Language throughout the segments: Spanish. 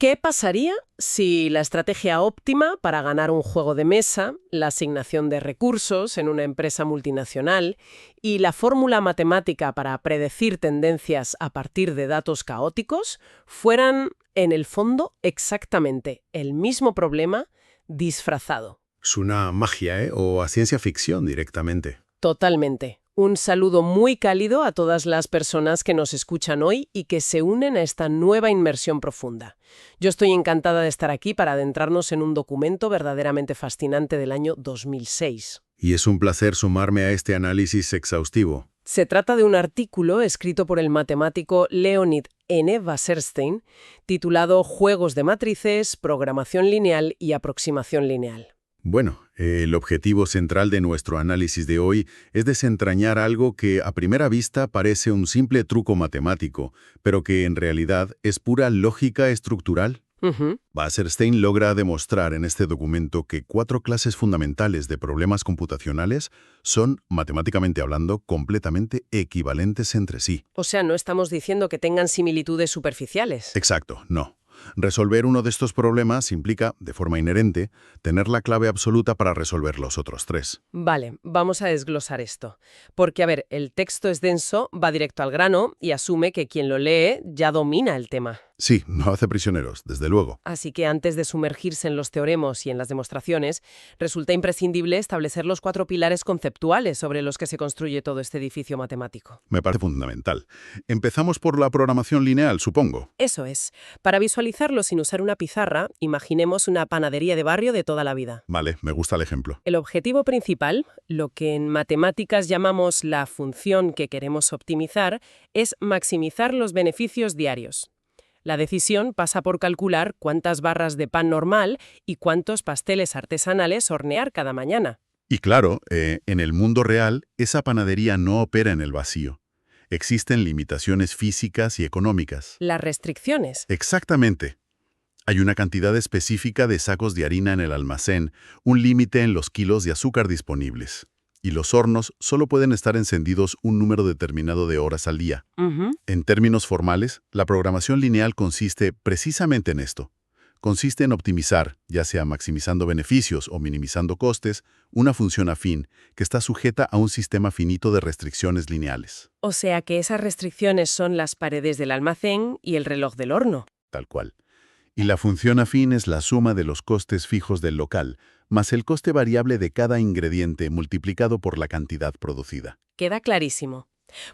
¿Qué pasaría si la estrategia óptima para ganar un juego de mesa, la asignación de recursos en una empresa multinacional y la fórmula matemática para predecir tendencias a partir de datos caóticos fueran, en el fondo, exactamente el mismo problema disfrazado? Suena a magia, ¿eh? O a ciencia ficción directamente. Totalmente. Un saludo muy cálido a todas las personas que nos escuchan hoy y que se unen a esta nueva inmersión profunda. Yo estoy encantada de estar aquí para adentrarnos en un documento verdaderamente fascinante del año 2006. Y es un placer sumarme a este análisis exhaustivo. Se trata de un artículo escrito por el matemático Leonid N. Wasserstein, titulado Juegos de matrices, programación lineal y aproximación lineal. Bueno, el objetivo central de nuestro análisis de hoy es desentrañar algo que a primera vista parece un simple truco matemático, pero que en realidad es pura lógica estructural. Wasserstein logra demostrar en este documento que 4 clases fundamentales de problemas computacionales son, matemáticamente hablando, completamente equivalentes entre sí. O sea, no estamos diciendo que tengan similitudes superficiales. Exacto, no. Resolver uno de estos problemas implica, de forma inherente, tener la clave absoluta para resolver los otros 3. Vale, vamos a desglosar esto. Porque, a ver, el texto es denso, va directo al grano y asume que quien lo lee ya domina el tema. Sí, no hace prisioneros, desde luego. Así que antes de sumergirse en los teoremas y en las demostraciones, resulta imprescindible establecer los 4 pilares conceptuales sobre los que se construye todo este edificio matemático. Me parece fundamental. Empezamos por la programación lineal, supongo. Eso es. Para visualizarlo sin usar una pizarra, imaginemos una panadería de barrio de toda la vida. Vale, me gusta el ejemplo. El objetivo principal, lo que en matemáticas llamamos la función que queremos optimizar, es maximizar los beneficios diarios. La decisión pasa por calcular cuántas barras de pan normal y cuántos pasteles artesanales hornear cada mañana. Y claro, en el mundo real, esa panadería no opera en el vacío. Existen limitaciones físicas y económicas. Las restricciones. Exactamente. Hay una cantidad específica de sacos de harina en el almacén, un límite en los kilos de azúcar disponibles. Y los hornos solo pueden estar encendidos un número determinado de horas al día. En términos formales, la programación lineal consiste precisamente en esto. Consiste en optimizar, ya sea maximizando beneficios o minimizando costes, una función afín que está sujeta a un sistema finito de restricciones lineales. O sea que esas restricciones son las paredes del almacén y el reloj del horno. Tal cual. Y la función afín es la suma de los costes fijos del local, más el coste variable de cada ingrediente multiplicado por la cantidad producida. Queda clarísimo.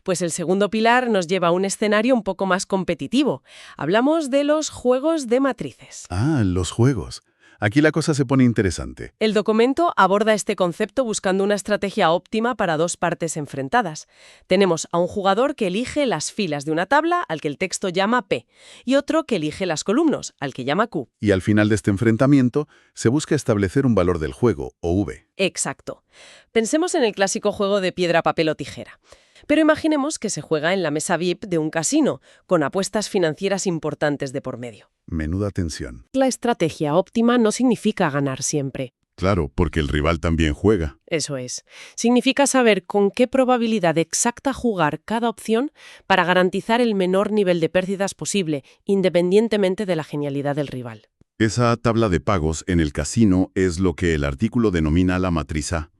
Pues el segundo pilar nos lleva a un escenario un poco más competitivo. Hablamos de los juegos de matrices. Ah, los juegos. Aquí la cosa se pone interesante. El documento aborda este concepto buscando una estrategia óptima para 2 partes enfrentadas. Tenemos a un jugador que elige las filas de una tabla, al que el texto llama P, y otro que elige las columnas, al que llama Q. Y al final de este enfrentamiento, se busca establecer un valor del juego, o V. Exacto. Pensemos en el clásico juego de piedra, papel o tijera. Pero imaginemos que se juega en la mesa VIP de un casino, con apuestas financieras importantes de por medio. Menuda tensión. La estrategia óptima no significa ganar siempre. Claro, porque el rival también juega. Eso es. Significa saber con qué probabilidad exacta jugar cada opción para garantizar el menor nivel de pérdidas posible, independientemente de la genialidad del rival. Esa tabla de pagos en el casino es lo que el artículo denomina la matriz A.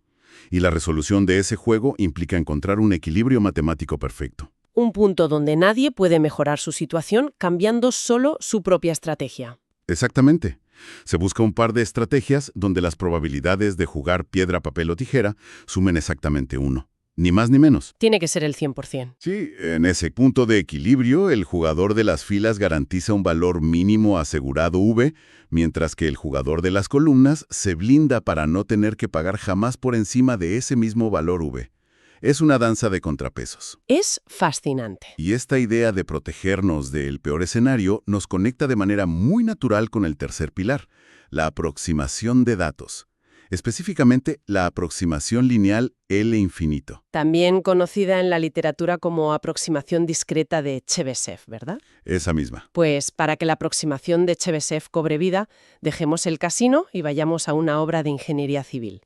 Y la resolución de ese juego implica encontrar un equilibrio matemático perfecto. Un punto donde nadie puede mejorar su situación cambiando solo su propia estrategia. Exactamente. Se busca un par de estrategias donde las probabilidades de jugar piedra, papel o tijera sumen exactamente 1. Ni más ni menos. Tiene que ser el 100%. Sí, en ese punto de equilibrio, el jugador de las filas garantiza un valor mínimo asegurado V, mientras que el jugador de las columnas se blinda para no tener que pagar jamás por encima de ese mismo valor V. Es una danza de contrapesos. Es fascinante. Y esta idea de protegernos del peor escenario nos conecta de manera muy natural con el tercer pilar, la aproximación de datos. Específicamente, la aproximación lineal L infinito. También conocida en la literatura como aproximación discreta de Chebyshev, ¿verdad? Esa misma. Pues para que la aproximación de Chebyshev cobre vida, dejemos el casino y vayamos a una obra de ingeniería civil.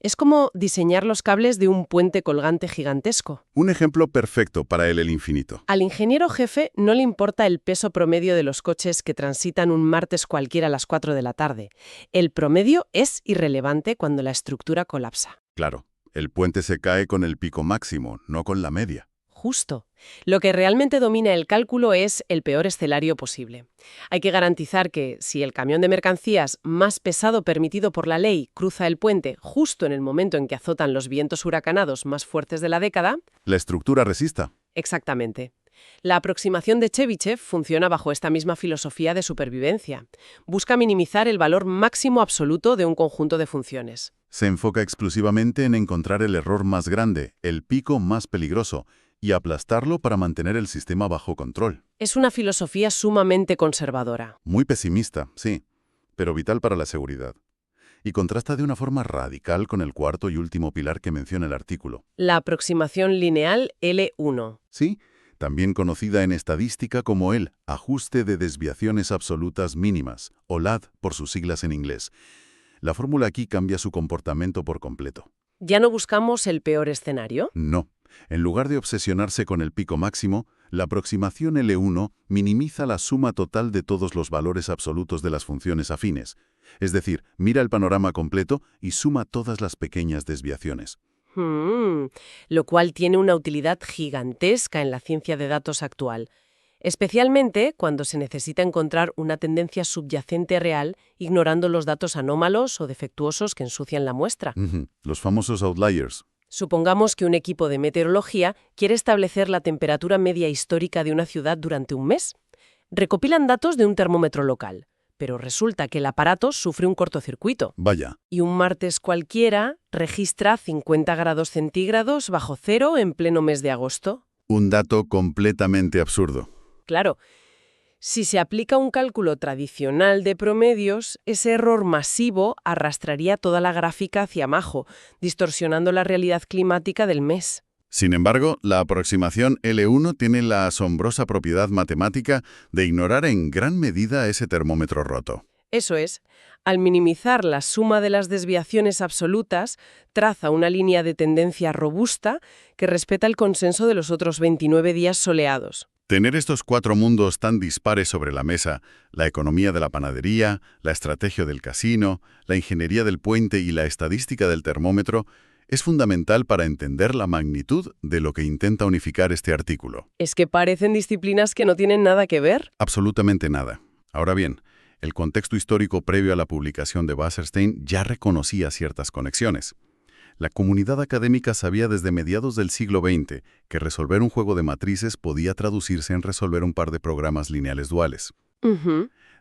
Es como diseñar los cables de un puente colgante gigantesco. Un ejemplo perfecto para el infinito. Al ingeniero jefe no le importa el peso promedio de los coches que transitan un martes cualquiera a las 4 de la tarde. El promedio es irrelevante cuando la estructura colapsa. Claro, el puente se cae con el pico máximo, no con la media. Justo. Lo que realmente domina el cálculo es el peor escenario posible. Hay que garantizar que, si el camión de mercancías más pesado permitido por la ley cruza el puente justo en el momento en que azotan los vientos huracanados más fuertes de la década... La estructura resista. Exactamente. La aproximación de Chebyshev funciona bajo esta misma filosofía de supervivencia. Busca minimizar el valor máximo absoluto de un conjunto de funciones. Se enfoca exclusivamente en encontrar el error más grande, el pico más peligroso, y aplastarlo para mantener el sistema bajo control. Es una filosofía sumamente conservadora. Muy pesimista, sí, pero vital para la seguridad. Y contrasta de una forma radical con el cuarto y último pilar que menciona el artículo. La aproximación lineal L1. Sí, también conocida en estadística como el ajuste de desviaciones absolutas mínimas, o LAD por sus siglas en inglés. La fórmula aquí cambia su comportamiento por completo. ¿Ya no buscamos el peor escenario? No. En lugar de obsesionarse con el pico máximo, la aproximación L1 minimiza la suma total de todos los valores absolutos de las funciones afines. Es decir, mira el panorama completo y suma todas las pequeñas desviaciones. Lo cual tiene una utilidad gigantesca en la ciencia de datos actual, especialmente cuando se necesita encontrar una tendencia subyacente real ignorando los datos anómalos o defectuosos que ensucian la muestra. Los famosos outliers. Supongamos que un equipo de meteorología quiere establecer la temperatura media histórica de una ciudad durante un mes. Recopilan datos de un termómetro local, pero resulta que el aparato sufre un cortocircuito. Vaya. Y un martes cualquiera registra 50 grados centígrados bajo cero en pleno mes de agosto. Un dato completamente absurdo. Claro, si se aplica un cálculo tradicional de promedios, ese error masivo arrastraría toda la gráfica hacia abajo, distorsionando la realidad climática del mes. Sin embargo, la aproximación L1 tiene la asombrosa propiedad matemática de ignorar en gran medida ese termómetro roto. Eso es, al minimizar la suma de las desviaciones absolutas, traza una línea de tendencia robusta que respeta el consenso de los otros 29 días soleados. Tener estos cuatro mundos tan dispares sobre la mesa, la economía de la panadería, la estrategia del casino, la ingeniería del puente y la estadística del termómetro, es fundamental para entender la magnitud de lo que intenta unificar este artículo. ¿Es que parecen disciplinas que no tienen nada que ver? Absolutamente nada. Ahora bien, el contexto histórico previo a la publicación de Wasserstein ya reconocía ciertas conexiones. La comunidad académica sabía desde mediados del siglo XX que resolver un juego de matrices podía traducirse en resolver un par de programas lineales duales.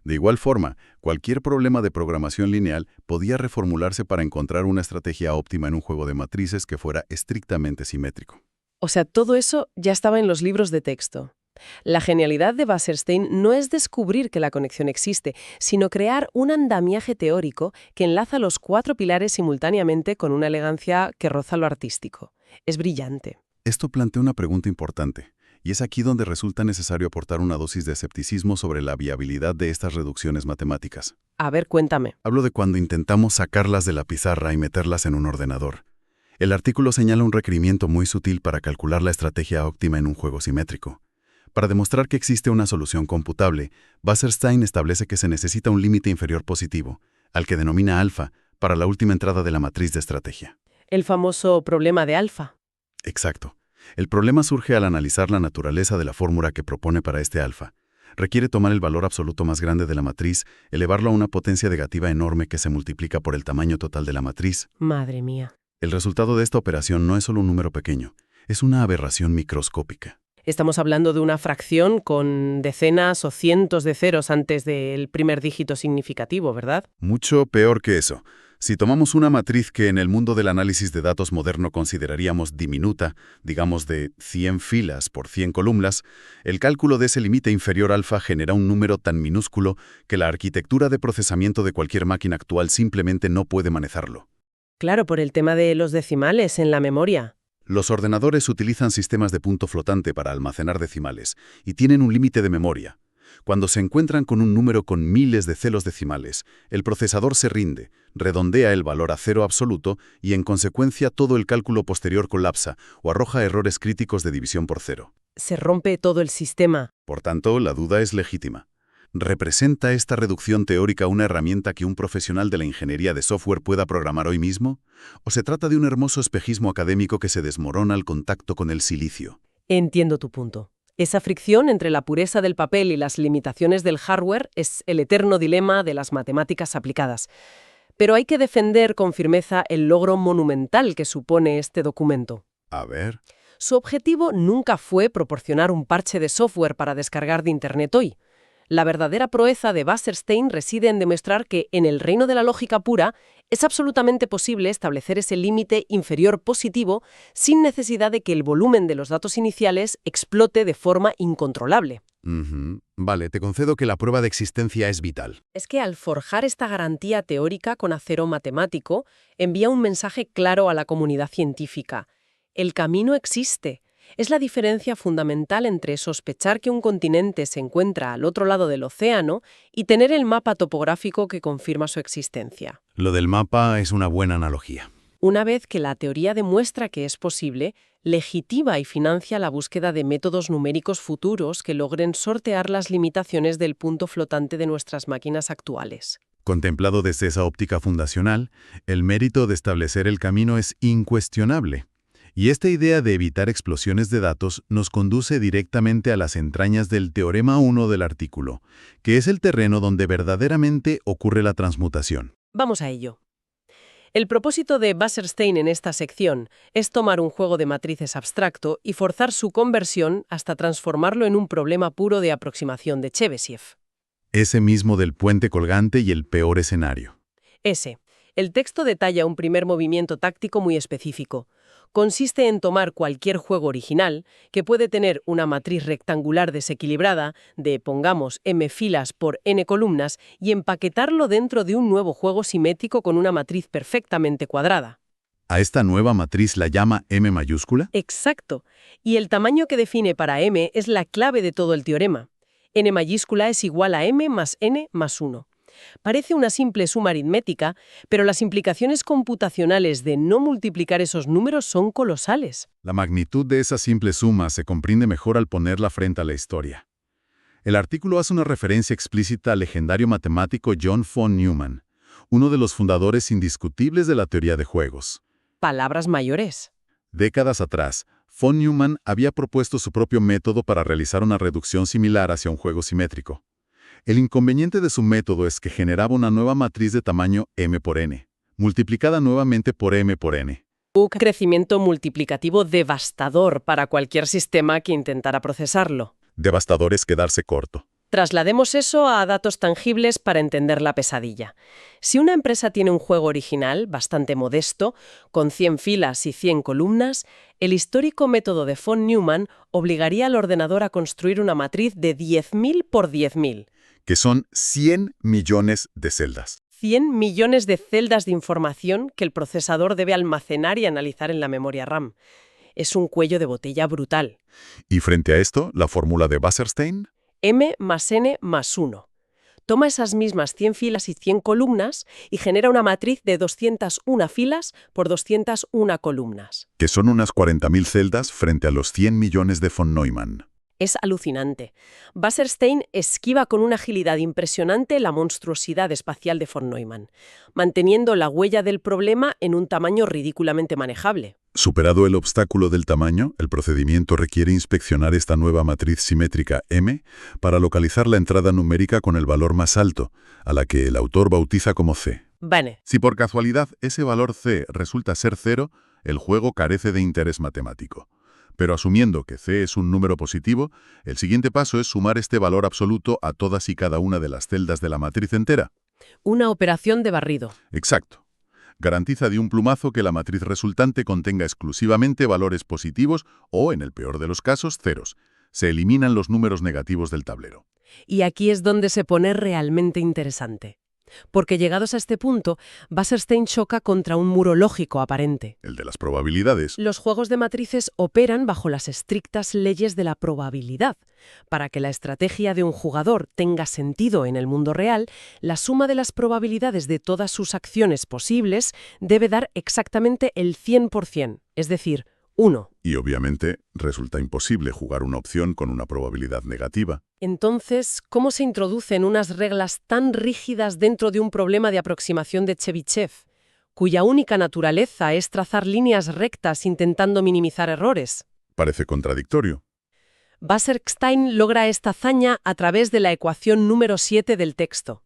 De igual forma, cualquier problema de programación lineal podía reformularse para encontrar una estrategia óptima en un juego de matrices que fuera estrictamente simétrico. O sea, todo eso ya estaba en los libros de texto. La genialidad de Wasserstein no es descubrir que la conexión existe, sino crear un andamiaje teórico que enlaza los cuatro pilares simultáneamente con una elegancia que roza lo artístico. Es brillante. Esto plantea una pregunta importante, y es aquí donde resulta necesario aportar una dosis de escepticismo sobre la viabilidad de estas reducciones matemáticas. A ver, cuéntame. Hablo de cuando intentamos sacarlas de la pizarra y meterlas en un ordenador. El artículo señala un requerimiento muy sutil para calcular la estrategia óptima en un juego simétrico. Para demostrar que existe una solución computable, Wasserstein establece que se necesita un límite inferior positivo, al que denomina alfa, para la última entrada de la matriz de estrategia. El famoso problema de alfa. Exacto. El problema surge al analizar la naturaleza de la fórmula que propone para este alfa. Requiere tomar el valor absoluto más grande de la matriz, elevarlo a una potencia negativa enorme que se multiplica por el tamaño total de la matriz. Madre mía. El resultado de esta operación no es solo un número pequeño, es una aberración microscópica. Estamos hablando de una fracción con decenas o cientos de ceros antes del primer dígito significativo, ¿verdad? Mucho peor que eso. Si tomamos una matriz que en el mundo del análisis de datos moderno consideraríamos diminuta, digamos de 100 filas por 100 columnas, el cálculo de ese límite inferior alfa genera un número tan minúsculo que la arquitectura de procesamiento de cualquier máquina actual simplemente no puede manejarlo. Claro, por el tema de los decimales en la memoria. Los ordenadores utilizan sistemas de punto flotante para almacenar decimales y tienen un límite de memoria. Cuando se encuentran con un número con miles de ceros decimales, el procesador se rinde, redondea el valor a cero absoluto y, en consecuencia, todo el cálculo posterior colapsa o arroja errores críticos de división por cero. Se rompe todo el sistema. Por tanto, la duda es legítima. ¿Representa esta reducción teórica una herramienta que un profesional de la ingeniería de software pueda programar hoy mismo? ¿O se trata de un hermoso espejismo académico que se desmorona al contacto con el silicio? Entiendo tu punto. Esa fricción entre la pureza del papel y las limitaciones del hardware es el eterno dilema de las matemáticas aplicadas. Pero hay que defender con firmeza el logro monumental que supone este documento. A ver. Su objetivo nunca fue proporcionar un parche de software para descargar de Internet hoy. La verdadera proeza de Wasserstein reside en demostrar que, en el reino de la lógica pura, es absolutamente posible establecer ese límite inferior positivo sin necesidad de que el volumen de los datos iniciales explote de forma incontrolable. Vale, te concedo que la prueba de existencia es vital. Es que al forjar esta garantía teórica con acero matemático, envía un mensaje claro a la comunidad científica. El camino existe. Es la diferencia fundamental entre sospechar que un continente se encuentra al otro lado del océano y tener el mapa topográfico que confirma su existencia. Lo del mapa es una buena analogía. Una vez que la teoría demuestra que es posible, legitima y financia la búsqueda de métodos numéricos futuros que logren sortear las limitaciones del punto flotante de nuestras máquinas actuales. Contemplado desde esa óptica fundacional, el mérito de establecer el camino es incuestionable. Y esta idea de evitar explosiones de datos nos conduce directamente a las entrañas del teorema 1 del artículo, que es el terreno donde verdaderamente ocurre la transmutación. Vamos a ello. El propósito de Wasserstein en esta sección es tomar un juego de matrices abstracto y forzar su conversión hasta transformarlo en un problema puro de aproximación de Chebyshev. Ese mismo del puente colgante y el peor escenario. Ese. El texto detalla un primer movimiento táctico muy específico. Consiste en tomar cualquier juego original, que puede tener una matriz rectangular desequilibrada de, pongamos, m filas por n columnas, y empaquetarlo dentro de un nuevo juego simétrico con una matriz perfectamente cuadrada. ¿A esta nueva matriz la llama M mayúscula? Exacto. Y el tamaño que define para m es la clave de todo el teorema. N mayúscula es igual a m más n más 1. Parece una simple suma aritmética, pero las implicaciones computacionales de no multiplicar esos números son colosales. La magnitud de esa simple suma se comprende mejor al ponerla frente a la historia. El artículo hace una referencia explícita al legendario matemático John von Neumann, uno de los fundadores indiscutibles de la teoría de juegos. Palabras mayores. Décadas atrás, von Neumann había propuesto su propio método para realizar una reducción similar hacia un juego simétrico. El inconveniente de su método es que generaba una nueva matriz de tamaño m por n, multiplicada nuevamente por m por n. Un crecimiento multiplicativo devastador para cualquier sistema que intentara procesarlo. Devastador es quedarse corto. Traslademos eso a datos tangibles para entender la pesadilla. Si una empresa tiene un juego original, bastante modesto, con 100 filas y 100 columnas, el histórico método de von Neumann obligaría al ordenador a construir una matriz de 10.000 por 10.000. Que son 100 millones de celdas. 100 millones de celdas de información que el procesador debe almacenar y analizar en la memoria RAM. Es un cuello de botella brutal. Y frente a esto, la fórmula de Wasserstein. M más n más 1. Toma esas mismas 100 filas y 100 columnas y genera una matriz de 201 filas por 201 columnas. Que son unas 40.000 celdas frente a los 100 millones de von Neumann. Es alucinante. Wasserstein esquiva con una agilidad impresionante la monstruosidad espacial de von Neumann, manteniendo la huella del problema en un tamaño ridículamente manejable. Superado el obstáculo del tamaño, el procedimiento requiere inspeccionar esta nueva matriz simétrica M para localizar la entrada numérica con el valor más alto, a la que el autor bautiza como C. Vale. Si por casualidad ese valor C resulta ser 0, el juego carece de interés matemático. Pero asumiendo que C es un número positivo, el siguiente paso es sumar este valor absoluto a todas y cada una de las celdas de la matriz entera. Una operación de barrido. Exacto. Garantiza de un plumazo que la matriz resultante contenga exclusivamente valores positivos o, en el peor de los casos, ceros. Se eliminan los números negativos del tablero. Y aquí es donde se pone realmente interesante. porque llegados a este punto, Wasserstein choca contra un muro lógico aparente. El de las probabilidades. Los juegos de matrices operan bajo las estrictas leyes de la probabilidad. Para que la estrategia de un jugador tenga sentido en el mundo real, la suma de las probabilidades de todas sus acciones posibles debe dar exactamente el 100%, es decir, 1. Y obviamente resulta imposible jugar una opción con una probabilidad negativa. Entonces, ¿cómo se introducen unas reglas tan rígidas dentro de un problema de aproximación de Chebyshev, cuya única naturaleza es trazar líneas rectas intentando minimizar errores? Parece contradictorio. Wasserstein logra esta hazaña a través de la ecuación número 7 del texto.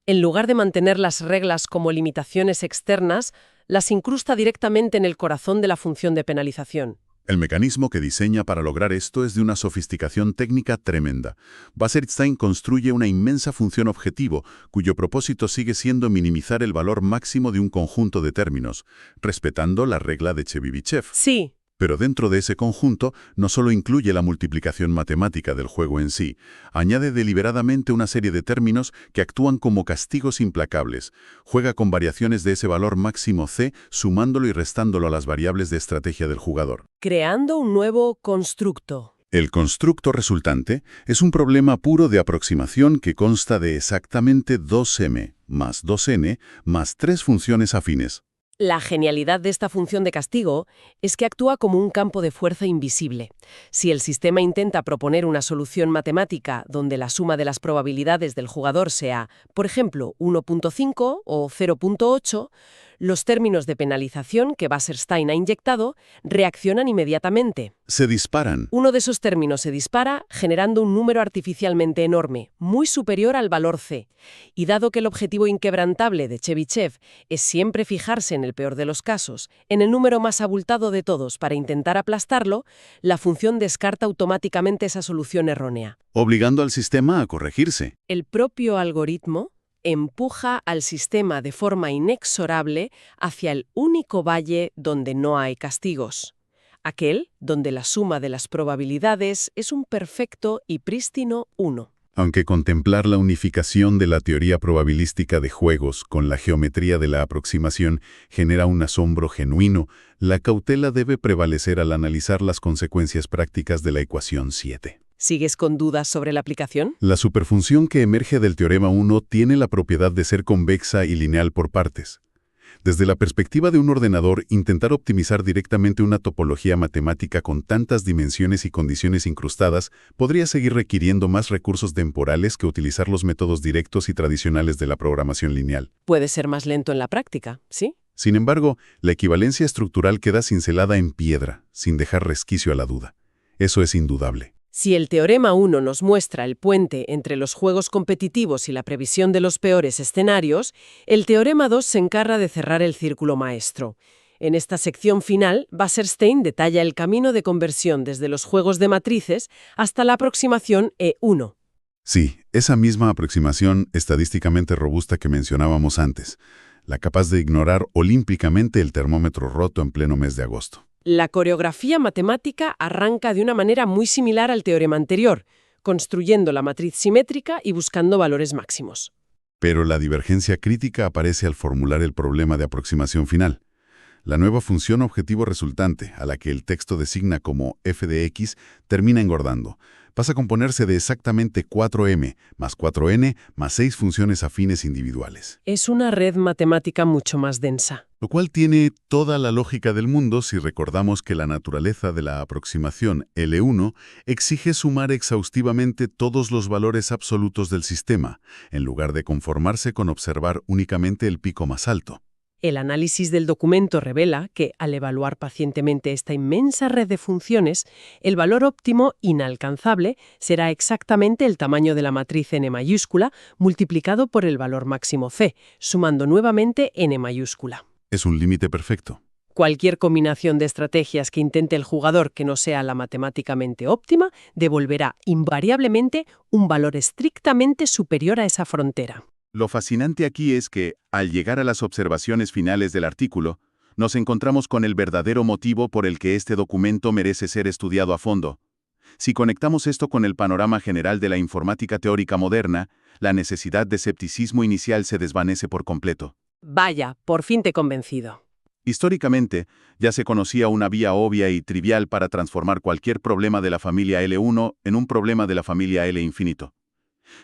En lugar de mantener las reglas como limitaciones externas, las incrusta directamente en el corazón de la función de penalización. El mecanismo que diseña para lograr esto es de una sofisticación técnica tremenda. Wasserstein construye una inmensa función objetivo, cuyo propósito sigue siendo minimizar el valor máximo de un conjunto de términos, respetando la regla de Chebyshev. Sí. Pero dentro de ese conjunto no solo incluye la multiplicación matemática del juego en sí, añade deliberadamente una serie de términos que actúan como castigos implacables. Juega con variaciones de ese valor máximo C, sumándolo y restándolo a las variables de estrategia del jugador. Creando un nuevo constructo. El constructo resultante es un problema puro de aproximación que consta de exactamente 2m más 2n más 3 funciones afines. La genialidad de esta función de castigo es que actúa como un campo de fuerza invisible. Si el sistema intenta proponer una solución matemática donde la suma de las probabilidades del jugador sea, por ejemplo, 1.5 o 0.8, los términos de penalización que Wasserstein ha inyectado reaccionan inmediatamente. Se disparan. Uno de esos términos se dispara generando un número artificialmente enorme, muy superior al valor C. Y dado que el objetivo inquebrantable de Chebyshev es siempre fijarse en el peor de los casos, en el número más abultado de todos para intentar aplastarlo, la función descarta automáticamente esa solución errónea. Obligando al sistema a corregirse. El propio algoritmo empuja al sistema de forma inexorable hacia el único valle donde no hay castigos. Aquel donde la suma de las probabilidades es un perfecto y prístino 1. Aunque contemplar la unificación de la teoría probabilística de juegos con la geometría de la aproximación genera un asombro genuino, la cautela debe prevalecer al analizar las consecuencias prácticas de la ecuación 7. ¿Sigues con dudas sobre la aplicación? La superfunción que emerge del teorema 1 tiene la propiedad de ser convexa y lineal por partes. Desde la perspectiva de un ordenador, intentar optimizar directamente una topología matemática con tantas dimensiones y condiciones incrustadas podría seguir requiriendo más recursos temporales que utilizar los métodos directos y tradicionales de la programación lineal. Puede ser más lento en la práctica, ¿sí? Sin embargo, la equivalencia estructural queda cincelada en piedra, sin dejar resquicio a la duda. Eso es indudable. Si el teorema 1 nos muestra el puente entre los juegos competitivos y la previsión de los peores escenarios, el teorema 2 se encarga de cerrar el círculo maestro. En esta sección final, Wasserstein detalla el camino de conversión desde los juegos de matrices hasta la aproximación E1. Sí, esa misma aproximación estadísticamente robusta que mencionábamos antes, la capaz de ignorar olímpicamente el termómetro roto en pleno mes de agosto. La coreografía matemática arranca de una manera muy similar al teorema anterior, construyendo la matriz simétrica y buscando valores máximos. Pero la divergencia crítica aparece al formular el problema de aproximación final. La nueva función objetivo resultante, a la que el texto designa como f de x, termina engordando. Pasa a componerse de exactamente 4m más 4n más 6 funciones afines individuales. Es una red matemática mucho más densa. Lo cual tiene toda la lógica del mundo si recordamos que la naturaleza de la aproximación L1 exige sumar exhaustivamente todos los valores absolutos del sistema, en lugar de conformarse con observar únicamente el pico más alto. El análisis del documento revela que, al evaluar pacientemente esta inmensa red de funciones, el valor óptimo inalcanzable será exactamente el tamaño de la matriz n mayúscula multiplicado por el valor máximo c, sumando nuevamente n mayúscula. Es un límite perfecto. Cualquier combinación de estrategias que intente el jugador que no sea la matemáticamente óptima devolverá invariablemente un valor estrictamente superior a esa frontera. Lo fascinante aquí es que, al llegar a las observaciones finales del artículo, nos encontramos con el verdadero motivo por el que este documento merece ser estudiado a fondo. Si conectamos esto con el panorama general de la informática teórica moderna, la necesidad de escepticismo inicial se desvanece por completo. Vaya, por fin te he convencido. Históricamente, ya se conocía una vía obvia y trivial para transformar cualquier problema de la familia L1 en un problema de la familia L infinito.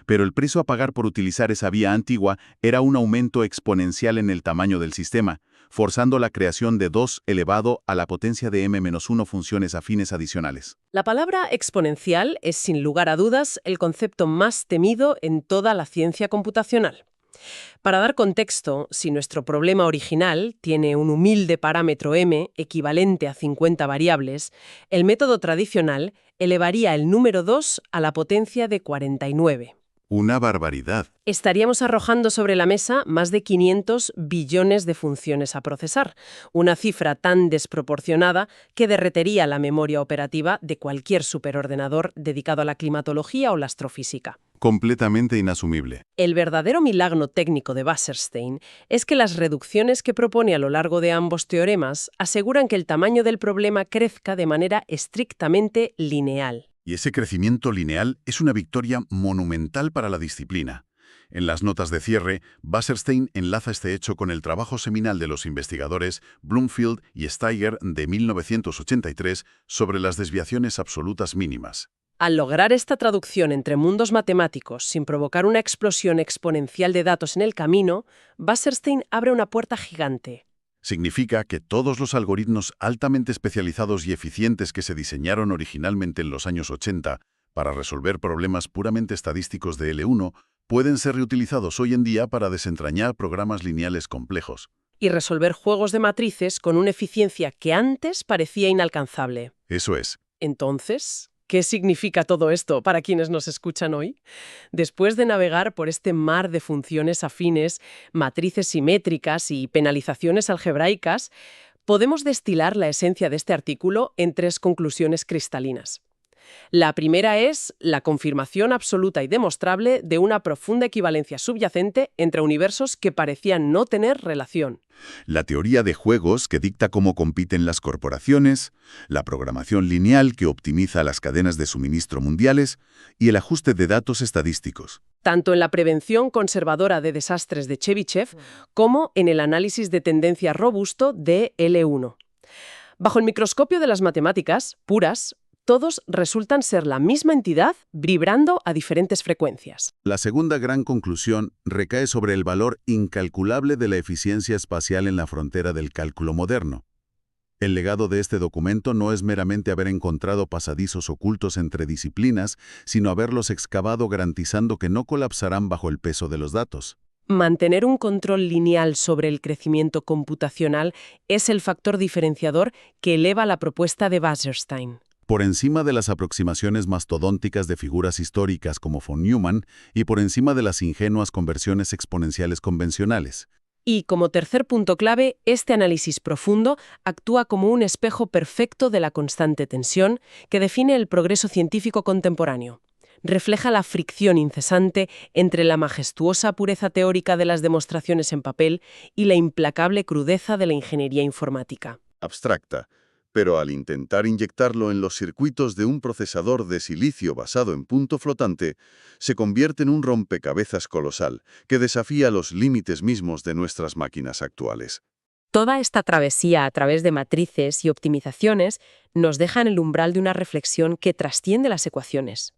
Pero el precio a pagar por utilizar esa vía antigua era un aumento exponencial en el tamaño del sistema, forzando la creación de 2 elevado a la potencia de m-1 funciones afines adicionales. La palabra exponencial es, sin lugar a dudas, el concepto más temido en toda la ciencia computacional. Para dar contexto, si nuestro problema original tiene un humilde parámetro m equivalente a 50 variables, el método tradicional elevaría el número 2 a la potencia de 49. Una barbaridad. Estaríamos arrojando sobre la mesa más de 500 billones de funciones a procesar, una cifra tan desproporcionada que derretería la memoria operativa de cualquier superordenador dedicado a la climatología o la astrofísica. Completamente inasumible. El verdadero milagro técnico de Wasserstein es que las reducciones que propone a lo largo de ambos teoremas aseguran que el tamaño del problema crezca de manera estrictamente lineal. Y ese crecimiento lineal es una victoria monumental para la disciplina. En las notas de cierre, Wasserstein enlaza este hecho con el trabajo seminal de los investigadores Bloomfield y Steiger de 1983 sobre las desviaciones absolutas mínimas. Al lograr esta traducción entre mundos matemáticos sin provocar una explosión exponencial de datos en el camino, Wasserstein abre una puerta gigante. Significa que todos los algoritmos altamente especializados y eficientes que se diseñaron originalmente en los años 80 para resolver problemas puramente estadísticos de L1 pueden ser reutilizados hoy en día para desentrañar programas lineales complejos. Y resolver juegos de matrices con una eficiencia que antes parecía inalcanzable. Eso es. Entonces, ¿qué significa todo esto para quienes nos escuchan hoy? Después de navegar por este mar de funciones afines, matrices simétricas y penalizaciones algebraicas, podemos destilar la esencia de este artículo en 3 conclusiones cristalinas. La primera es la confirmación absoluta y demostrable de una profunda equivalencia subyacente entre universos que parecían no tener relación. La teoría de juegos que dicta cómo compiten las corporaciones, la programación lineal que optimiza las cadenas de suministro mundiales y el ajuste de datos estadísticos. Tanto en la prevención conservadora de desastres de Chebyshev como en el análisis de tendencia robusto de L1. Bajo el microscopio de las matemáticas puras, todos resultan ser la misma entidad vibrando a diferentes frecuencias. La segunda gran conclusión recae sobre el valor incalculable de la eficiencia espacial en la frontera del cálculo moderno. El legado de este documento no es meramente haber encontrado pasadizos ocultos entre disciplinas, sino haberlos excavado garantizando que no colapsarán bajo el peso de los datos. Mantener un control lineal sobre el crecimiento computacional es el factor diferenciador que eleva la propuesta de Wasserstein. Por encima de las aproximaciones mastodónticas de figuras históricas como von Neumann y por encima de las ingenuas conversiones exponenciales convencionales. Y como tercer punto clave, este análisis profundo actúa como un espejo perfecto de la constante tensión que define el progreso científico contemporáneo. Refleja la fricción incesante entre la majestuosa pureza teórica de las demostraciones en papel y la implacable crudeza de la ingeniería informática. Abstracta, pero al intentar inyectarlo en los circuitos de un procesador de silicio basado en punto flotante, se convierte en un rompecabezas colosal que desafía los límites mismos de nuestras máquinas actuales. Toda esta travesía a través de matrices y optimizaciones nos deja en el umbral de una reflexión que trasciende las ecuaciones.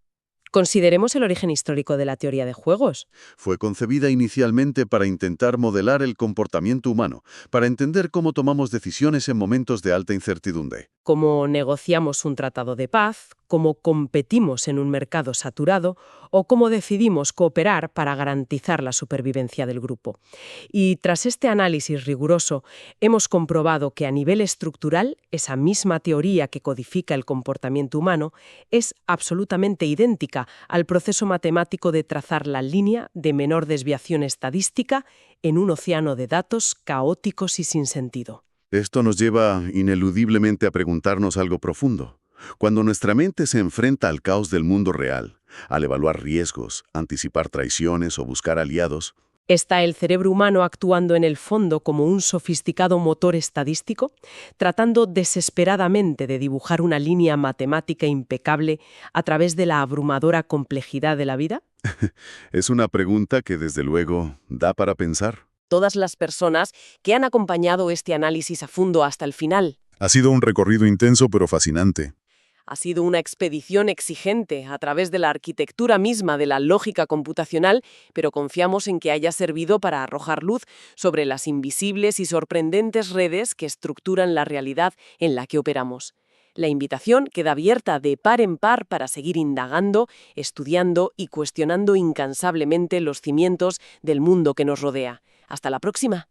Consideremos el origen histórico de la teoría de juegos. Fue concebida inicialmente para intentar modelar el comportamiento humano, para entender cómo tomamos decisiones en momentos de alta incertidumbre. Cómo negociamos un tratado de paz, cómo competimos en un mercado saturado o cómo decidimos cooperar para garantizar la supervivencia del grupo. Y tras este análisis riguroso, hemos comprobado que a nivel estructural, esa misma teoría que codifica el comportamiento humano es absolutamente idéntica al proceso matemático de trazar la línea de menor desviación estadística en un océano de datos caóticos y sin sentido. Esto nos lleva ineludiblemente a preguntarnos algo profundo. Cuando nuestra mente se enfrenta al caos del mundo real, al evaluar riesgos, anticipar traiciones o buscar aliados, ¿Está el cerebro humano actuando en el fondo como un sofisticado motor estadístico, tratando desesperadamente de dibujar una línea matemática impecable a través de la abrumadora complejidad de la vida? Es una pregunta que desde luego da para pensar. Todas las personas que han acompañado este análisis a fondo hasta el final. Ha sido un recorrido intenso pero fascinante. Ha sido una expedición exigente a través de la arquitectura misma de la lógica computacional, pero confiamos en que haya servido para arrojar luz sobre las invisibles y sorprendentes redes que estructuran la realidad en la que operamos. La invitación queda abierta de par en par para seguir indagando, estudiando y cuestionando incansablemente los cimientos del mundo que nos rodea. Hasta la próxima.